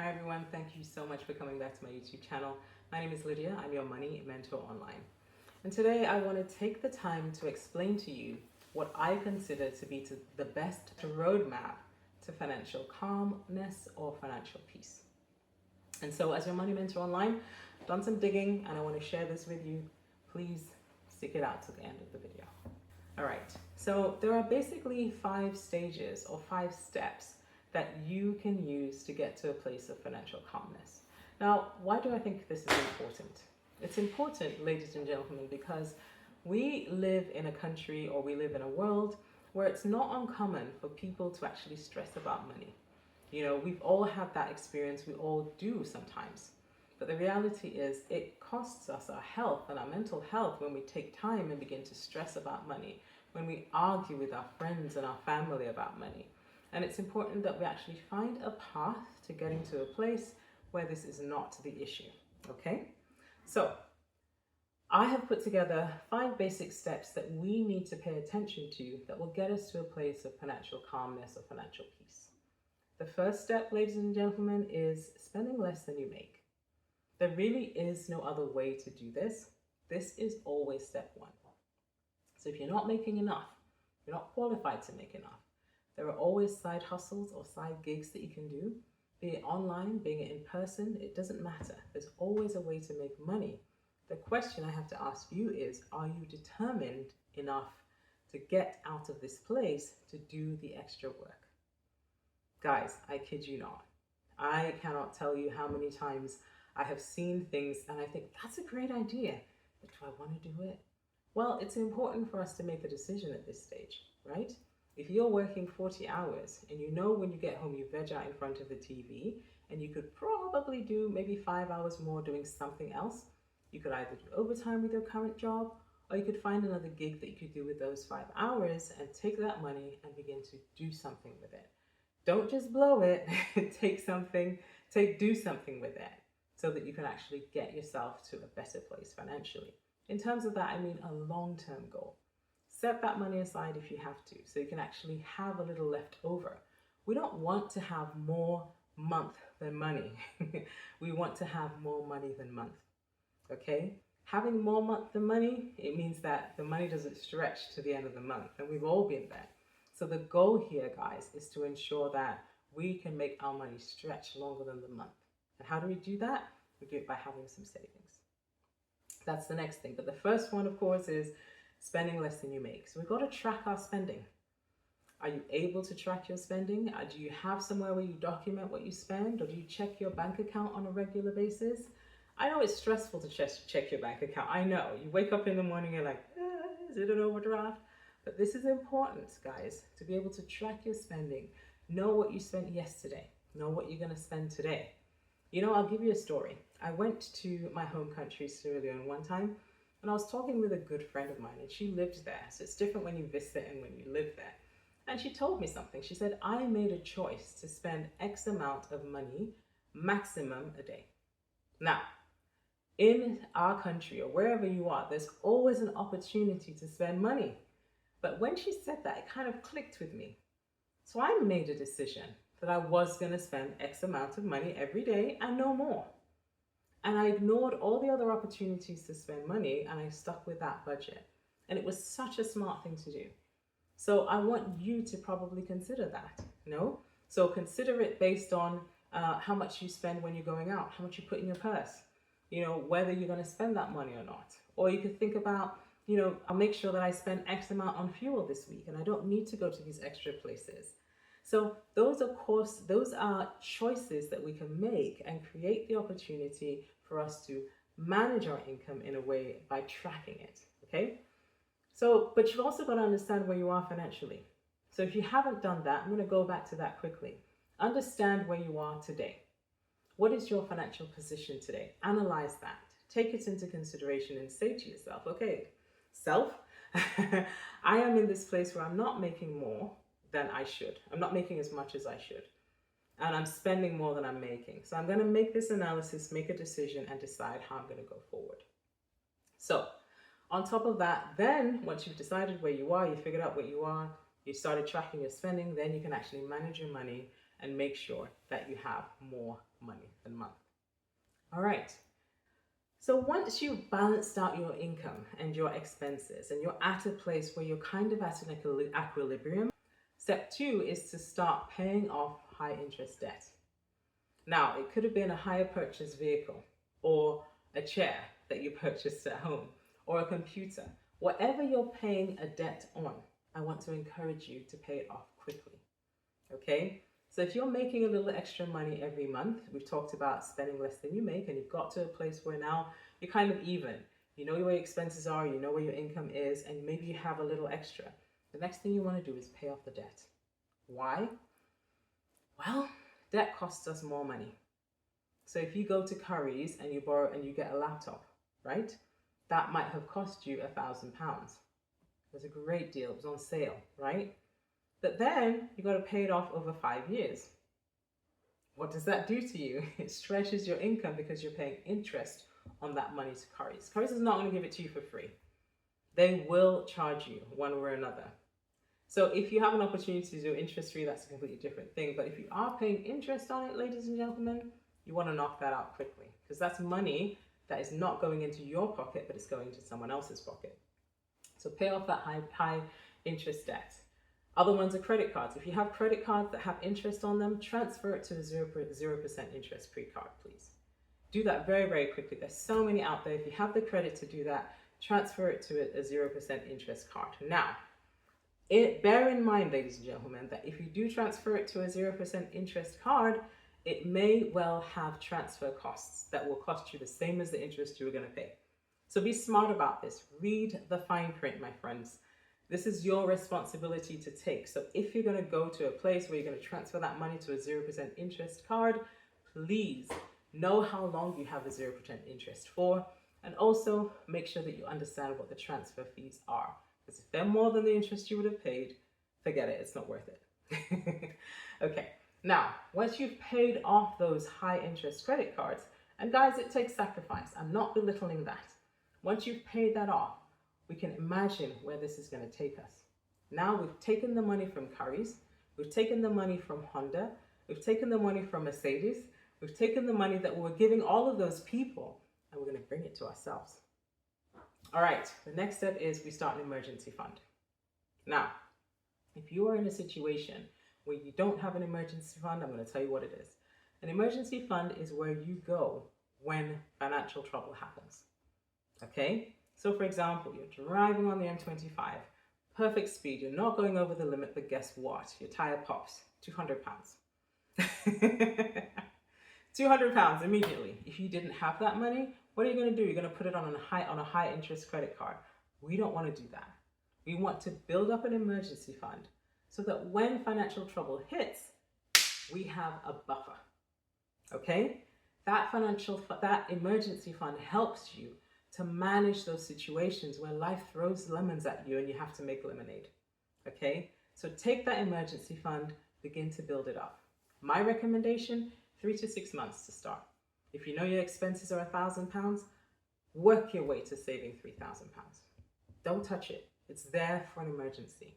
Hi everyone, thank you so much for coming back to my YouTube channel. My name is Lydia, I'm your money mentor online. And today I want to take the time to explain to you what I consider to be the best roadmap to financial calmness or financial peace. And so as your money mentor online, I've done some digging and I want to share this with you. Please stick it out to the end of the video. All right, so there are basically 5 stages or 5 steps that you can use to get to a place of financial calmness. Now, why do I think this is important? It's important, ladies and gentlemen, because we live in a country or we live in a world where it's not uncommon for people to actually stress about money. You know, we've all had that experience, we all do sometimes. But the reality is it costs us our health and our mental health when we take time and begin to stress about money, when we argue with our friends and our family about money. And it's important that we actually find a path to getting to a place where this is not the issue, okay? So I have put together 5 basic steps that we need to pay attention to that will get us to a place of financial calmness or financial peace. The first step, ladies and gentlemen, is spending less than you make. There really is no other way to do this. This is always step 1. So if you're not making enough, you're not qualified to make enough, there are always side hustles or side gigs that you can do, be it online, being it in person, it doesn't matter. There's always a way to make money. The question I have to ask you is, are you determined enough to get out of this place to do the extra work? Guys, I kid you not. I cannot tell you how many times I have seen things and I think that's a great idea, but do I want to do it? Well, it's important for us to make a decision at this stage, right? If you're working 40 hours and you know when you get home you veg out in front of the TV and you could probably do maybe 5 hours more doing something else, you could either do overtime with your current job or you could find another gig that you could do with those 5 hours and take that money and begin to do something with it. Don't just blow it, do something with it so that you can actually get yourself to a better place financially. In terms of that, I mean a long-term goal. Set that money aside if you have to, so you can actually have a little left over. We don't want to have more month than money. We want to have more money than month, okay? Having more month than money, it means that the money doesn't stretch to the end of the month, and we've all been there. So the goal here, guys, is to ensure that we can make our money stretch longer than the month. And how do we do that? We do it by having some savings. That's the next thing. But the first one, of course, is spending less than you make. So we've got to track our spending. Are you able to track your spending? Do you have somewhere where you document what you spend, or do you check your bank account on a regular basis? I know it's stressful to check your bank account. I know. You wake up in the morning, you're like, is it an overdraft? But this is important, guys, to be able to track your spending. Know what you spent yesterday. Know what you're going to spend today. You know, I'll give you a story. I went to my home country, Sierra Leone, one time, and I was talking with a good friend of mine, and she lived there. So it's different when you visit and when you live there. And she told me something. She said, I made a choice to spend X amount of money, maximum a day. Now, in our country or wherever you are, there's always an opportunity to spend money. But when she said that, it kind of clicked with me. So I made a decision that I was going to spend X amount of money every day and no more. And I ignored all the other opportunities to spend money and I stuck with that budget. And it was such a smart thing to do. So I want you to probably consider that, no? So consider it based on how much you spend when you're going out, how much you put in your purse, you know, whether you're going to spend that money or not. Or you could think about, you know, I'll make sure that I spend X amount on fuel this week and I don't need to go to these extra places. So those are choices that we can make and create the opportunity for us to manage our income in a way by tracking it, okay? So, but you've also got to understand where you are financially. So if you haven't done that, I'm going to go back to that quickly. Understand where you are today. What is your financial position today? Analyze that. Take it into consideration and say to yourself, okay, self, I am in this place where I'm not making more than I should. I'm not making as much as I should. And I'm spending more than I'm making. So I'm going to make this analysis, make a decision, and decide how I'm going to go forward. So on top of that, then once you've decided where you are, you figured out what you are, you started tracking your spending, then you can actually manage your money and make sure that you have more money than month. All right. So once you've balanced out your income and your expenses and you're at a place where you're kind of at an equilibrium, step two is to start paying off high interest debt. Now, it could have been a hire purchase vehicle or a chair that you purchased at home or a computer. Whatever you're paying a debt on, I want to encourage you to pay it off quickly. Okay? So if you're making a little extra money every month, we've talked about spending less than you make, and you've got to a place where now you're kind of even. You know where your expenses are, you know where your income is, and maybe you have a little extra. The next thing you want to do is pay off the debt. Why? Well, debt costs us more money. So if you go to Currys and you borrow and you get a laptop, right? That might have cost you £1,000. It was a great deal. It was on sale, right? But then you got to pay it off over 5 years. What does that do to you? It stretches your income because you're paying interest on that money to Currys. Currys is not going to give it to you for free. They will charge you one way or another. So if you have an opportunity to do interest-free, that's a completely different thing. But if you are paying interest on it, ladies and gentlemen, you want to knock that out quickly, because that's money that is not going into your pocket, but it's going into someone else's pocket. So pay off that high interest debt. Other ones are credit cards. If you have credit cards that have interest on them, transfer it to a 0% interest free card, please. Do that very, very quickly. There's so many out there. If you have the credit to do that, transfer it to a 0% interest card. Now, bear in mind, ladies and gentlemen, that if you do transfer it to a 0% interest card, it may well have transfer costs that will cost you the same as the interest you were going to pay. So be smart about this. Read the fine print, my friends. This is your responsibility to take. So if you're going to go to a place where you're going to transfer that money to a 0% interest card, please know how long you have a 0% interest for, and also make sure that you understand what the transfer fees are. Because if they're more than the interest you would have paid, forget it, it's not worth it. Okay, now, once you've paid off those high interest credit cards, and guys, it takes sacrifice, I'm not belittling that. Once you've paid that off, we can imagine where this is going to take us. Now we've taken the money from Currys, we've taken the money from Honda, we've taken the money from Mercedes, we've taken the money that we were giving all of those people, and we're going to bring it to ourselves. All right, the next step is we start an emergency fund. Now, if you are in a situation where you don't have an emergency fund, I'm going to tell you what it is. An emergency fund is where you go when financial trouble happens. Okay? So for example, you're driving on the M25, perfect speed, you're not going over the limit, but guess what? Your tire pops, £200. £200 immediately. If you didn't have that money, what are you going to do? You're going to put it on a high interest credit card. We don't want to do that. We want to build up an emergency fund so that when financial trouble hits, we have a buffer. Okay? That emergency fund helps you to manage those situations where life throws lemons at you and you have to make lemonade. Okay? So take that emergency fund, begin to build it up. My recommendation, 3 to 6 months to start. If you know your expenses are £1,000, work your way to saving £3,000. Don't touch it. It's there for an emergency.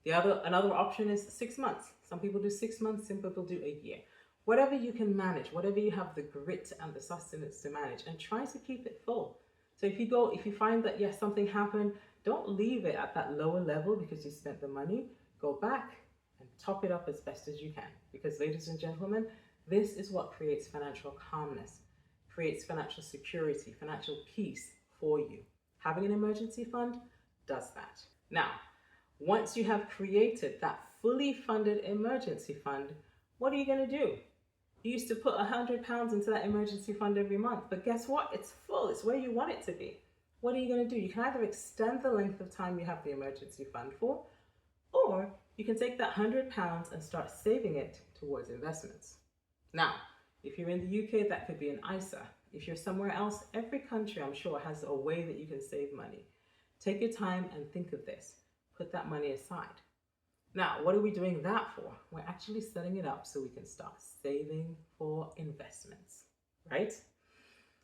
Another option is 6 months. Some people do 6 months, some people do a year. Whatever you can manage, whatever you have the grit and the sustenance to manage, and try to keep it full. So if you find that yes, something happened, don't leave it at that lower level because you spent the money. Go back and top it up as best as you can. Because ladies and gentlemen, this is what creates financial calmness, creates financial security, financial peace for you. Having an emergency fund does that. Now, once you have created that fully funded emergency fund, what are you going to do? You used to put £100 into that emergency fund every month, but guess what? It's full. It's where you want it to be. What are you going to do? You can either extend the length of time you have the emergency fund for, or you can take that £100 and start saving it towards investments. Now, if you're in the UK, that could be an ISA. If you're somewhere else, every country, I'm sure, has a way that you can save money. Take your time and think of this. Put that money aside. Now, what are we doing that for? We're actually setting it up so we can start saving for investments, right?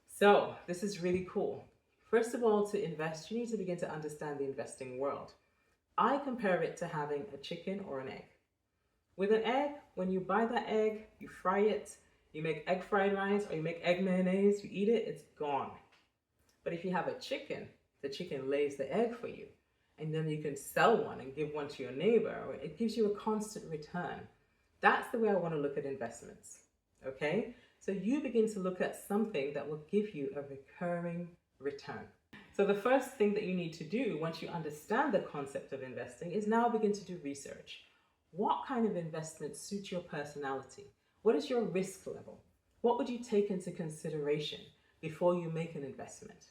So this is really cool. First of all, to invest, you need to begin to understand the investing world. I compare it to having a chicken or an egg. With an egg, when you buy that egg, you fry it, you make egg fried rice, or you make egg mayonnaise, you eat it, it's gone. But if you have a chicken, the chicken lays the egg for you, and then you can sell one and give one to your neighbor, or it gives you a constant return. That's the way I want to look at investments. Okay? So you begin to look at something that will give you a recurring return. So the first thing that you need to do once you understand the concept of investing is now begin to do research. What kind of investments suit your personality? What is your risk level? What would you take into consideration before you make an investment,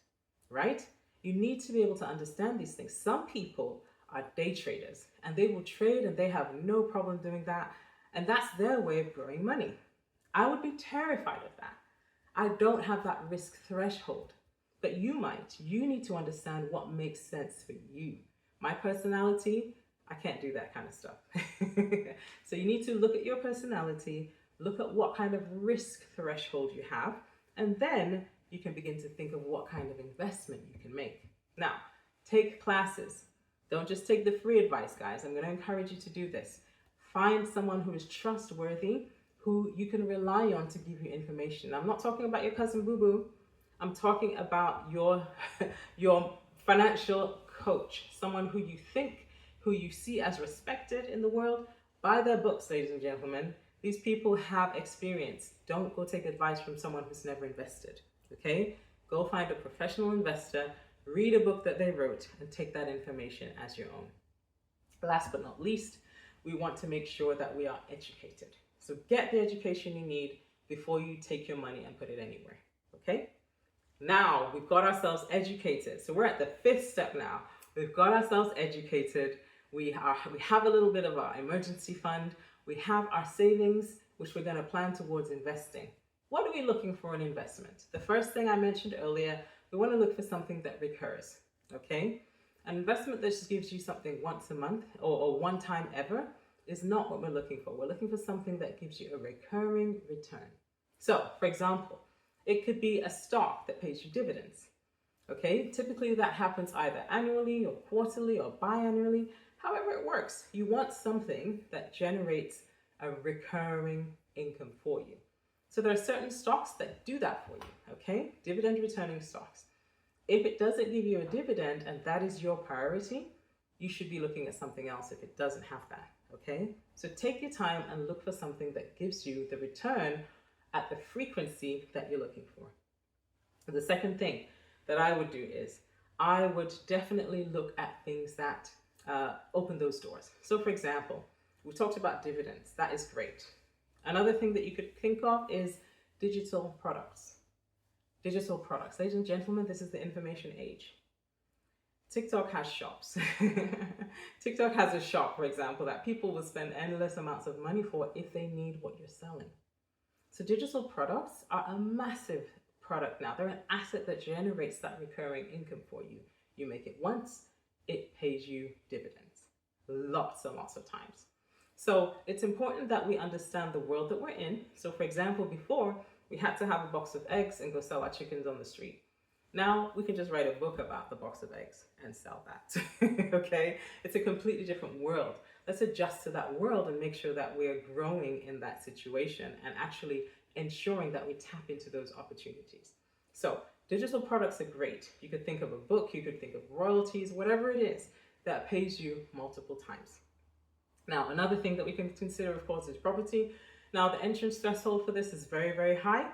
right? You need to be able to understand these things. Some people are day traders and they will trade and they have no problem doing that. And that's their way of growing money. I would be terrified of that. I don't have that risk threshold, but you might. You need to understand what makes sense for you. My personality, I can't do that kind of stuff. So you need to look at your personality, look at what kind of risk threshold you have, and then you can begin to think of what kind of investment you can make. Now, take classes. Don't just take the free advice, guys. I'm going to encourage you to do this. Find someone who is trustworthy, who you can rely on to give you information. I'm not talking about your cousin Boo Boo. I'm talking about your financial coach, someone who you think, who you see as respected in the world. Buy their books, ladies and gentlemen. These people have experience. Don't go take advice from someone who's never invested, okay? Go find a professional investor, read a book that they wrote, and take that information as your own. Last but not least, we want to make sure that we are educated. So get the education you need before you take your money and put it anywhere, okay? Now, we've got ourselves educated. So we're at the 5th step now. We've got ourselves educated. We have a little bit of our emergency fund. We have our savings, which we're going to plan towards investing. What are we looking for in investment? The first thing I mentioned earlier, we want to look for something that recurs, okay? An investment that just gives you something once a month or one time ever is not what we're looking for. We're looking for something that gives you a recurring return. So, for example, it could be a stock that pays you dividends, okay? Typically that happens either annually or quarterly or biannually. However it works, you want something that generates a recurring income for you. So there are certain stocks that do that for you, okay? Dividend returning stocks. If it doesn't give you a dividend and that is your priority, you should be looking at something else if it doesn't have that, okay? So take your time and look for something that gives you the return at the frequency that you're looking for. The second thing that I would do is I would definitely look at things that open those doors. So for example, we talked about dividends. That is great. Another thing that you could think of is digital products. Digital products. Ladies and gentlemen, this is the information age. TikTok has shops. TikTok has a shop, for example, that people will spend endless amounts of money for if they need what you're selling. So digital products are a massive product now. They're an asset that generates that recurring income for you. You make it once, it pays you dividends. Lots and lots of times. So it's important that we understand the world that we're in. So for example, before we had to have a box of eggs and go sell our chickens on the street. Now we can just write a book about the box of eggs and sell that, okay? It's a completely different world. Let's adjust to that world and make sure that we're growing in that situation and actually ensuring that we tap into those opportunities. So digital products are great. You could think of a book, you could think of royalties, whatever it is that pays you multiple times. Now, another thing that we can consider, of course, is property. Now, the entrance threshold for this is very, very high.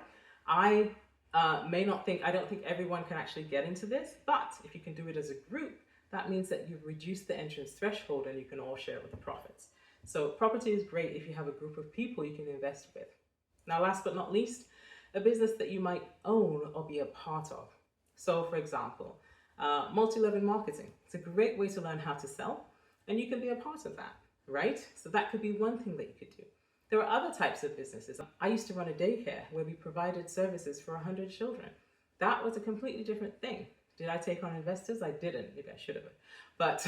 I don't think everyone can actually get into this, but if you can do it as a group, that means that you've reduced the entrance threshold and you can all share with the profits. So property is great if you have a group of people you can invest with. Now, last but not least, a business that you might own or be a part of. So for example, multi-level marketing. It's a great way to learn how to sell and you can be a part of that, right? So that could be one thing that you could do. There are other types of businesses. I used to run a daycare where we provided services for 100 children. That was a completely different thing. Did I take on investors? I didn't. Maybe I should have. But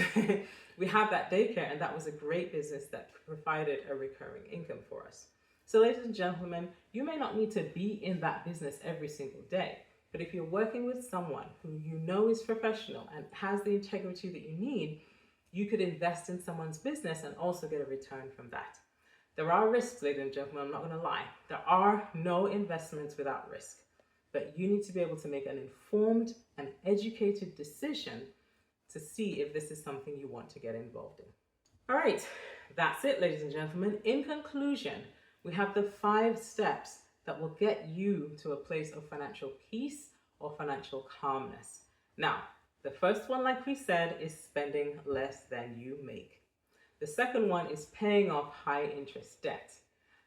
we had that daycare and that was a great business that provided a recurring income for us. So ladies and gentlemen, you may not need to be in that business every single day, but if you're working with someone who you know is professional and has the integrity that you need, you could invest in someone's business and also get a return from that. There are risks, ladies and gentlemen, I'm not going to lie. There are no investments without risk, but you need to be able to make an informed and educated decision to see if this is something you want to get involved in. All right, that's it, ladies and gentlemen. In conclusion, we have the 5 steps that will get you to a place of financial peace or financial calmness. Now, the first one, like we said, is spending less than you make. The second one is paying off high interest debt.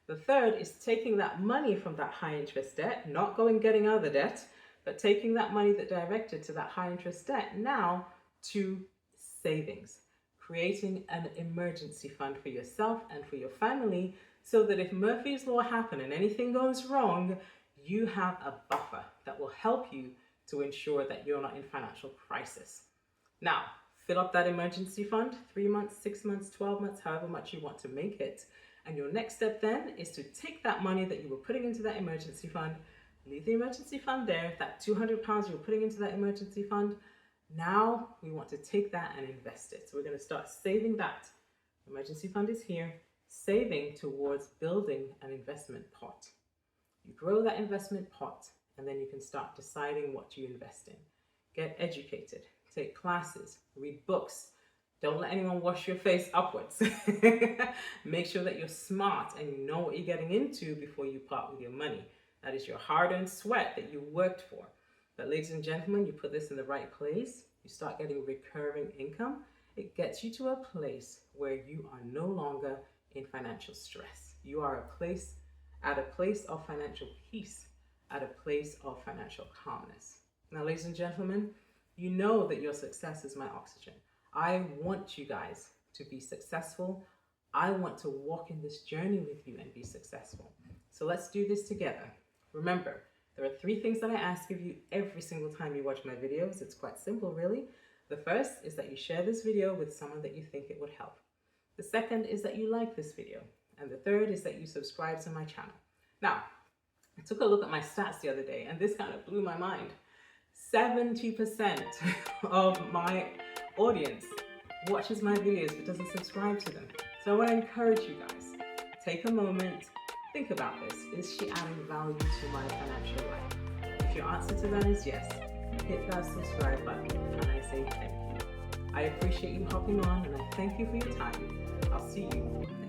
The third is taking that money from that high interest debt, not going getting other debt, but taking that money that directed to that high interest debt now to savings, creating an emergency fund for yourself and for your family so that if Murphy's Law happens and anything goes wrong, you have a buffer that will help you to ensure that you're not in financial crisis. Now, fill up that emergency fund, 3 months, 6 months, 12 months, however much you want to make it. And your next step then is to take that money that you were putting into that emergency fund, leave the emergency fund there, that £200 you were putting into that emergency fund, now we want to take that and invest it. So we're going to start saving that. Emergency fund is here, saving towards building an investment pot. You grow that investment pot, and then you can start deciding what you invest in. Get educated, take classes, read books. Don't let anyone wash your face upwards. Make sure that you're smart and you know what you're getting into before you part with your money. That is your hard-earned sweat that you worked for. But ladies and gentlemen, you put this in the right place, you start getting recurring income, it gets you to a place where you are no longer in financial stress. You are at a place of financial peace, at a place of financial calmness. Now, ladies and gentlemen, you know that your success is my oxygen. I want you guys to be successful. I want to walk in this journey with you and be successful. So let's do this together. Remember, there are 3 things that I ask of you every single time you watch my videos. It's quite simple, really. The first is that you share this video with someone that you think it would help. The second is that you like this video. And the third is that you subscribe to my channel. Now, I took a look at my stats the other day, and this kind of blew my mind. 70% of my audience watches my videos but doesn't subscribe to them. So I want to encourage you guys, take a moment, think about this. Is she adding value to my financial life? If your answer to that is yes, hit that subscribe button and I say thank you. I appreciate you hopping on and I thank you for your time. I'll see you next time.